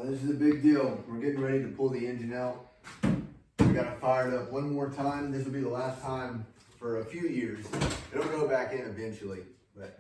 This is a big deal. We're getting ready to pull the engine out. We got to fire it up one more time. This will be the last time for a few years. It'll go back in eventually, but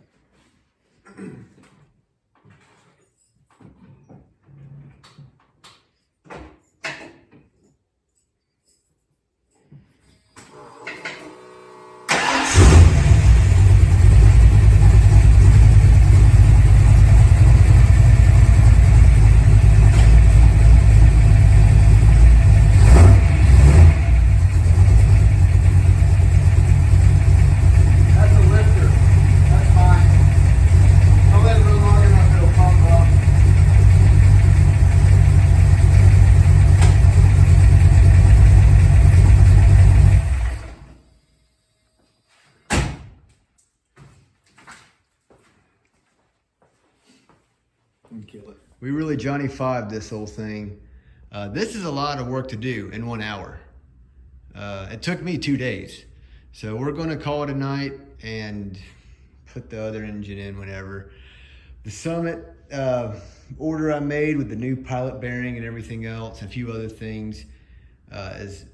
kill it. We really Johnny Five this whole thing. This is a lot of work to do in 1 hour. It took me 2 days. So we're gonna call it a night and put the other engine in whenever. The Summit order I made with the new pilot bearing and everything else, and a few other things is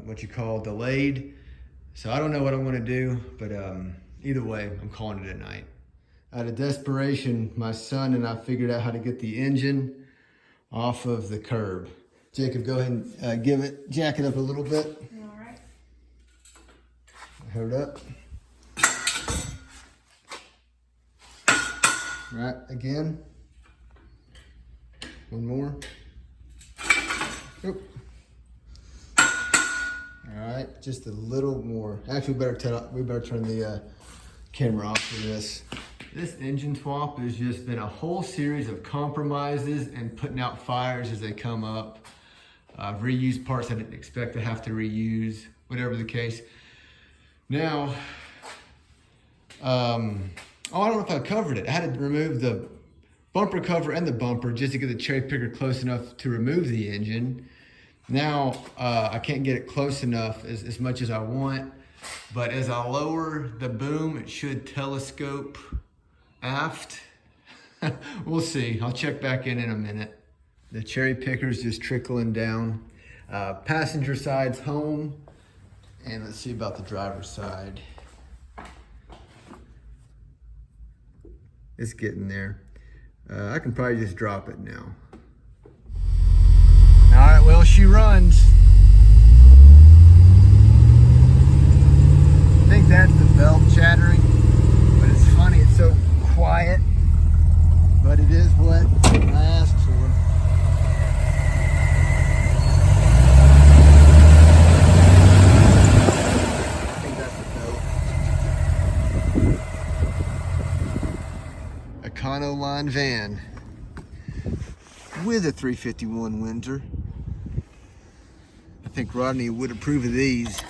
what you call delayed. So I don't know what I'm gonna do, but either way, I'm calling it a night. Out of desperation, my son and I figured out how to get the engine off of the curb. Jacob, go ahead and jack it up a little bit. All right. Hold up. Right, again. One more. Oop. All right, just a little more. Actually, we better turn the camera off for this. This engine swap has just been a whole series of compromises and putting out fires as they come up. I've reused parts I didn't expect to have to reuse, whatever the case. Now, I don't know if I covered it. I had to remove the bumper cover and the bumper just to get the cherry picker close enough to remove the engine. Now, I can't get it close enough as much as I want, but as I lower the boom, it should telescope aft. We'll see. I'll check back in a minute. The cherry picker's just trickling down. Passenger side's home. And let's see about the driver's side. It's getting there. I can probably just drop it now. All right, well, she runs. I think that's the belt chattering, but it's funny, it's so quiet, but it is what I asked for. I think that's the belt. A Econoline van with a 351 Windsor. I think Rodney would approve of these.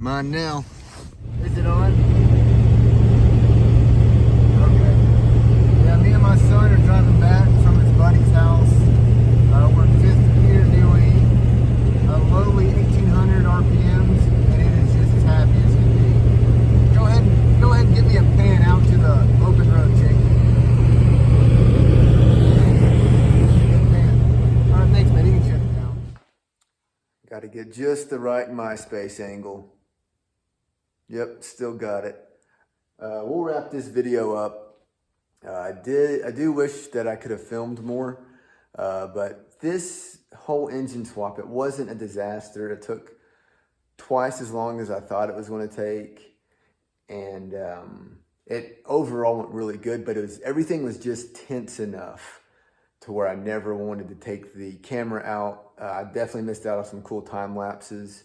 Mine now. Is it on? My son are driving back from his buddy's house. We're in 5th gear doing a lowly 1800 RPMs, and it is just as happy as can be. Go ahead and give me a pan out to the open road, Jake. Good pan. All right, thanks, man. You can shut it down. Got to get just the right MySpace angle. Yep, still got it. We'll wrap this video up. I do wish that I could have filmed more, but this whole engine swap, it wasn't a disaster. It took twice as long as I thought it was going to take, and it overall went really good, but everything was just tense enough to where I never wanted to take the camera out. I definitely missed out on some cool time lapses,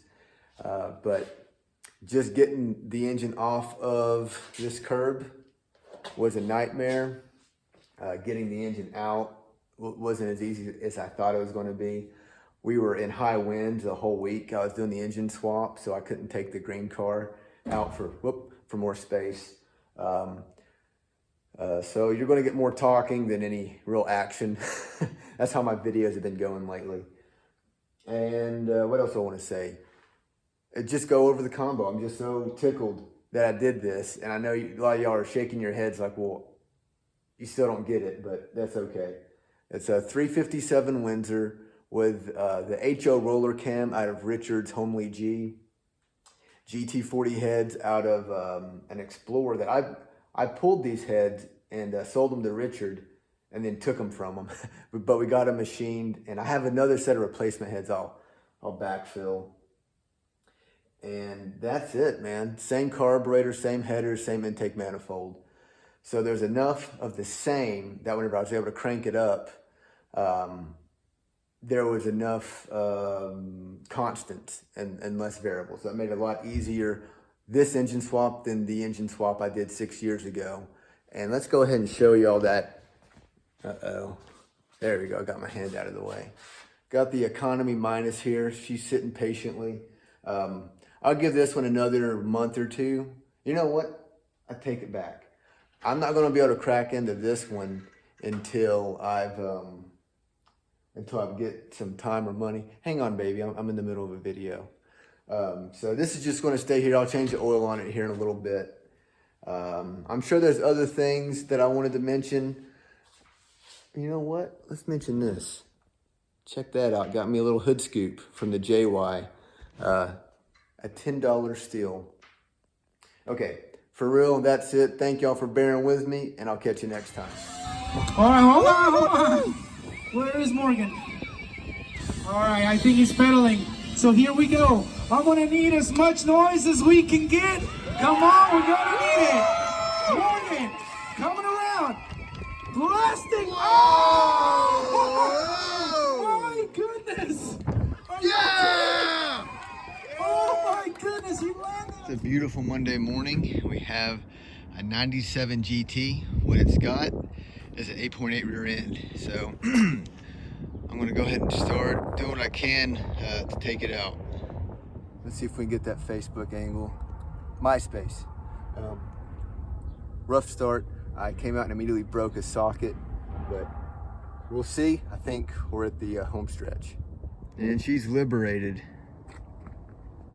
but just getting the engine off of this curb was a nightmare. Getting the engine out wasn't as easy as I thought it was going to be. We were in high winds the whole week. I was doing the engine swap, so I couldn't take the green car out for more space. So you're going to get more talking than any real action. That's how my videos have been going lately. And what else I want to say? Just go over the combo. I'm just so tickled that I did this, and I know a lot of y'all are shaking your heads like, well, you still don't get it, but that's okay. It's a 357 Windsor with the HO roller cam out of Richard's Homely G. GT40 heads out of an Explorer that I pulled these heads and sold them to Richard and then took them from him. But we got them machined, and I have another set of replacement heads I'll backfill. And that's it, man. Same carburetor, same header, same intake manifold. So there's enough of the same that whenever I was able to crank it up, there was enough constants and less variables. So it made it a lot easier, this engine swap, than the engine swap I did 6 years ago. And let's go ahead and show you all that. Uh-oh. There we go. I got my hand out of the way. Got the economy minus here. She's sitting patiently. I'll give this one another month or two. You know what? I take it back. I'm not going to be able to crack into this one until I get some time or money. Hang on, baby. I'm in the middle of a video. So this is just going to stay here. I'll change the oil on it here in a little bit. I'm sure there's other things that I wanted to mention. You know what? Let's mention this. Check that out. Got me a little hood scoop from the JY. A $10 steal. Okay, for real, that's it. Thank y'all for bearing with me, and I'll catch you next time. All right, hold on. Where is Morgan? All right, I think he's pedaling. So here we go. I'm gonna need as much noise as we can get. Come on, we're gonna need it. Morgan, coming around. Blasting. Oh my goodness. Yeah! Oh my goodness, he landed. It's a beautiful Monday morning. We have a 97 GT. What it's got is an 8.8 rear end. So I'm gonna go ahead and start, do what I can to take it out. Let's see if we can get that Facebook angle. MySpace. Rough start. I came out and immediately broke a socket, but we'll see. I think we're at the home stretch. And she's liberated.